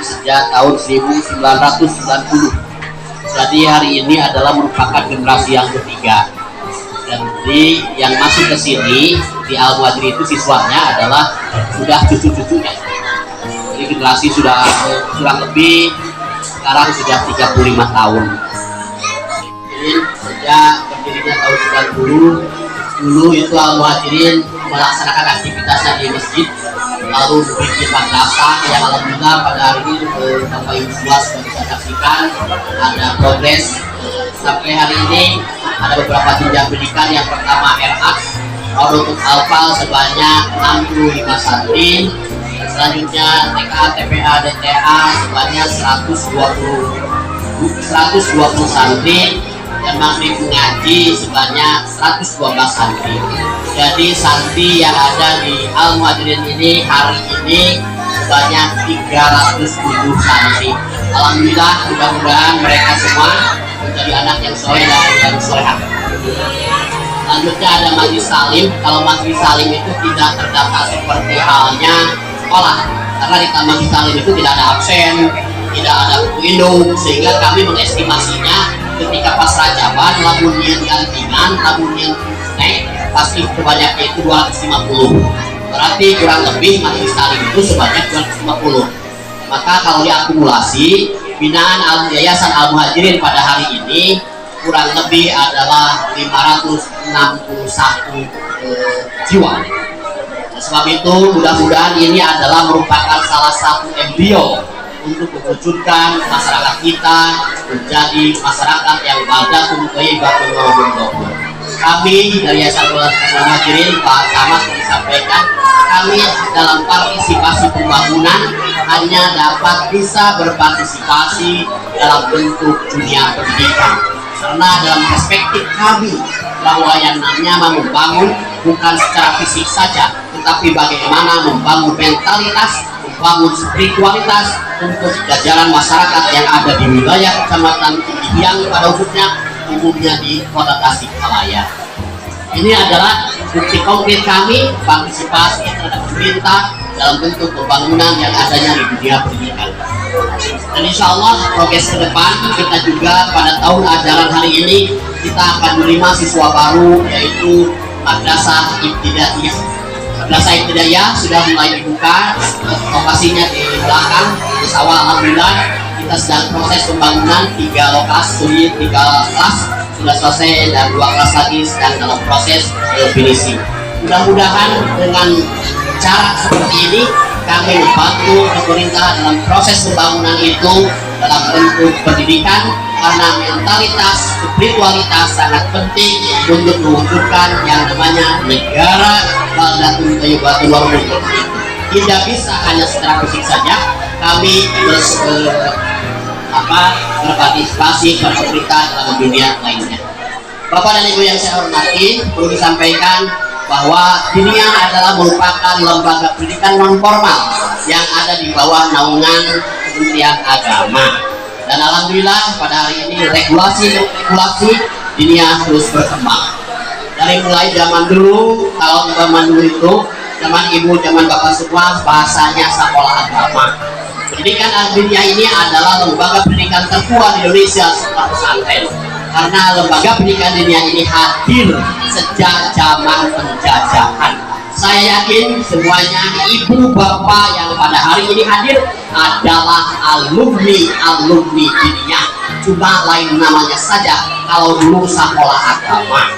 sejak tahun 1990. Jadi hari ini adalah merupakan generasi yang ketiga. Dan yang masuk ke sini di Al-Muhajirin itu siswanya adalah sudah cucu-cucunya. Jadi generasi sudah kurang lebih sekarang sudah 35 tahun. Jadi sejak berdirinya tahun 90, dulu itu Al-Muhajirin melaksanakan aktivitasnya di masjid, lalu bikin madrasah yang alhamdulillah pada hari ini Bapak Ibu semua sudah bisa saksikan ada progres. Sampai hari ini ada beberapa jenjang pendidikan. Yang pertama RA, lalu untuk Alfal sebanyak 65 santri, dan selanjutnya TK, TPA, DTA sebanyak 120 santri, dan maghrib ngaji sebanyak 112 santri. Jadi santri yang ada di Al-Muhajirin ini hari ini sebanyak 307 santri. Alhamdulillah, mudah-mudahan mereka semua menjadi anak yang soleh dan yang solehah. Selanjutnya ada Majlis Salim. Kalau Majlis Salim itu tidak terdaftar seperti halnya sekolah, karena di Majlis Salim itu tidak ada absen, tidak ada buku induk, sehingga kami mengestimasinya ketika pas Rajaban, lamunnya di Antingan, lamunnya naik pasti sebanyak itu 250. Berarti kurang lebih Majlis Salim itu sebanyak 250. Maka kalau diakumulasi, binaan Yayasan Al-Muhajirin pada hari ini kurang lebih adalah 561 jiwa. Sebab itu mudah-mudahan ini adalah merupakan salah satu embrio untuk mewujudkan masyarakat kita menjadi masyarakat yang badatul thayyibatul ma'rufah. Kami dari Yayasan Al-Muhajirin, Pak Camat disampaikan, kami dalam partisipasi pembangunan hanya dapat bisa berpartisipasi dalam bentuk dunia pendidikan, karena dalam perspektif kami bahwa yang namanya membangun bukan secara fisik saja, tetapi bagaimana membangun mentalitas, membangun spiritualitas untuk jajaran masyarakat yang ada di wilayah Kecamatan Cibiang pada umumnya di Kota Tasikmalaya. Ini adalah bukti konkret kami partisipasi terhadap pemerintah dalam bentuk pembangunan yang adanya di dunia pendidikan. Dan insya Allah progres ke depan kita juga pada tahun ajaran hari ini kita akan menerima siswa baru, yaitu Madrasah Ibtidaiyah. Madrasah Ibtidaiyah sudah mulai dibuka, lokasinya di belakang di Sawal. Alhamdulillah kita sedang proses pembangunan 3 lokasi, 3 kelas sudah selesai, dan 2 kelas lagi sedang dalam proses finishing. Mudah-mudahan dengan cara seperti ini kami membantu pemerintah dalam proses pembangunan itu dalam bentuk pendidikan, karena mentalitas, spiritualitas sangat penting untuk mewujudkan yang namanya negara badatul thayyibatul ma'rufah. Tidak bisa hanya secara fisik saja kami berpartisipasi pemerintah dalam dunia lainnya. Bapak dan Ibu yang saya hormati, perlu disampaikan bahwa Diniyah adalah merupakan lembaga pendidikan non formal yang ada di bawah naungan Kementerian Agama. Dan alhamdulillah pada hari ini regulasi Diniyah terus berkembang. Dari mulai zaman dulu, kalau zaman dulu itu, zaman ibu, zaman bapak semua bahasanya sekolah agama. Pendidikan Al-Diniyah ini adalah lembaga pendidikan tertua di Indonesia setelah pesantren, karena lembaga pendidikan Diniyah ini hadir sejak zaman penjajahan. Saya yakin semuanya ibu bapak yang pada hari ini hadir adalah alumni Diniyah, cuma lain namanya saja. Kalau dulu sekolah agama,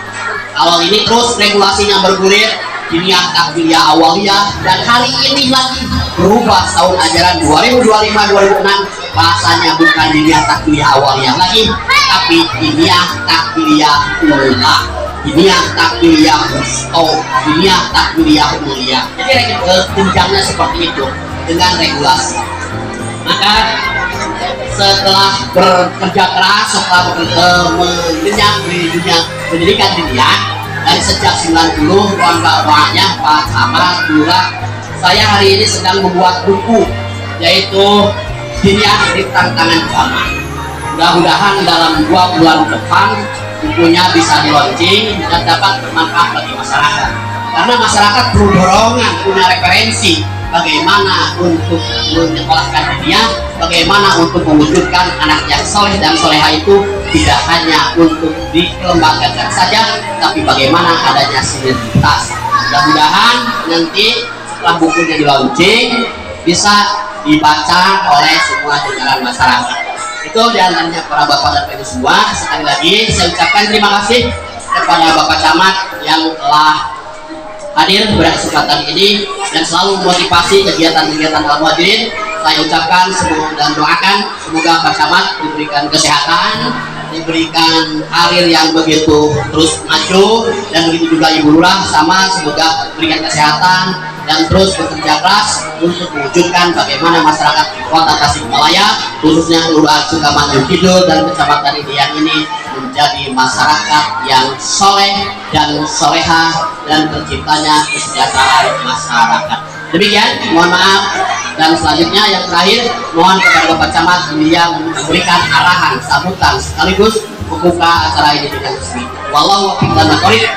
kalau ini terus regulasinya bergulir, Diniyah Takfiliyah Awaliyah, dan hari ini lagi berubah tahun ajaran 2025-2026 bahasanya bukan Diniyah Takfiliyah Awaliyah lagi, tapi Diniyah Takfiliyah Ula, Diniyah Takfiliyah Wusto, Diniyah Takfiliyah Mulia. Jadi jenjangnya seperti itu dengan regulasi. Maka setelah bekerja keras, setelah mengenyam di dunia pendidikan Diniyah dari sejak 90, kawan-kawannya Pak Camat Lurah, saya hari ini sedang membuat buku, yaitu Diniyah di Tantangan Zaman. Mudah-mudahan dalam 2 bulan depan bukunya bisa di launching dan dapat bermanfaat bagi masyarakat, karena masyarakat perlu dorongan, punya referensi bagaimana untuk menyekolahkan Diniyah bagaimana untuk mewujudkan anak yang soleh dan soleha itu tidak hanya untuk dilembagakan saja, tapi bagaimana adanya sinergitas. Mudah-mudahan nanti setelah bukunya di launching bisa dibaca oleh semua jajaran masyarakat. Itu diantaranya para bapak dan ibu semua. Sekali lagi saya ucapkan terima kasih kepada Bapak Camat yang telah hadir pada kesempatan ini dan selalu memotivasi kegiatan-kegiatan Al-Muhajirin. Saya ucapkan semoga dan doakan semoga Pak Camat diberikan kesehatan, diberikan karir yang begitu terus maju, dan begitu juga Ibu Lurah sama, semoga diberikan kesehatan dan terus bekerja keras untuk mewujudkan bagaimana masyarakat di Kota Tasikmalaya, khususnya Kelurahan Sukamangun Kidul dan Kecamatan Indian ini menjadi masyarakat yang soleh dan soleha dan terciptanya kesejahteraan masyarakat. Demikian, mohon maaf, dan selanjutnya yang terakhir mohon kepada Bapak Camat yang memberikan arahan sambutan sekaligus membuka acara ini dengan resmi. Wallahu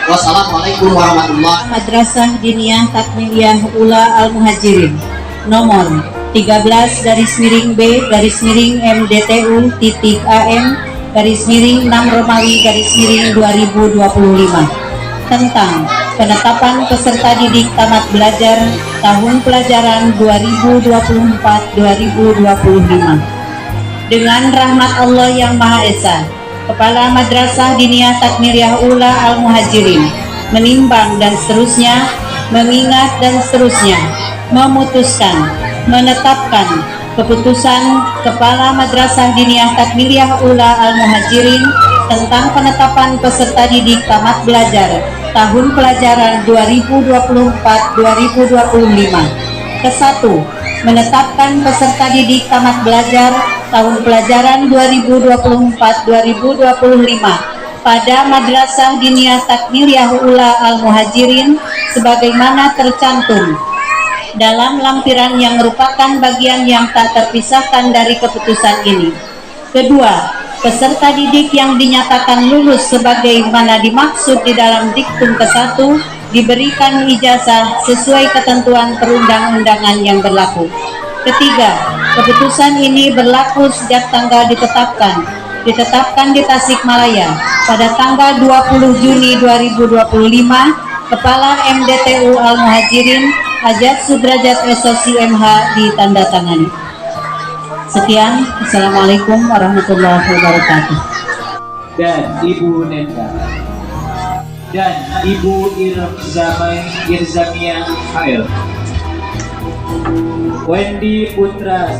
wassalamualaikum warahmatullahi wabarakatuh. Madrasah Diniyah Takmiliyah Ula Al-Muhajirin nomor 13-B/M-DTU-AM-6 tentang penetapan peserta didik tamat belajar tahun pelajaran 2024-2025. Dengan rahmat Allah yang Maha Esa, Kepala Madrasah Diniyah Takmiliyah Ula Al-Muhajirin menimbang dan seterusnya, mengingat dan seterusnya, memutuskan, menetapkan keputusan Kepala Madrasah Diniyah Takmiliyah Ula Al-Muhajirin tentang penetapan peserta didik tamat belajar tahun pelajaran 2024-2025. Kesatu, menetapkan peserta didik tamat belajar tahun pelajaran 2024-2025 pada Madrasah Diniyah Takmiliyah Ula Al-Muhajirin sebagaimana tercantum dalam lampiran yang merupakan bagian yang tak terpisahkan dari keputusan ini. Kedua, peserta didik yang dinyatakan lulus sebagaimana dimaksud di dalam diktum ke-1 diberikan ijazah sesuai ketentuan perundang-undangan yang berlaku. Ketiga, keputusan ini berlaku sejak tanggal ditetapkan di Tasikmalaya pada tanggal 20 Juni 2025. Kepala MDTU Al-Muhajirin Hajat Sudrajat SOC MH ditandatangani. Sekian, Assalamualaikum warahmatullahi wabarakatuh. Dan Ibu Nenda dan Ibu Irzamia Khair, Wendy Putra.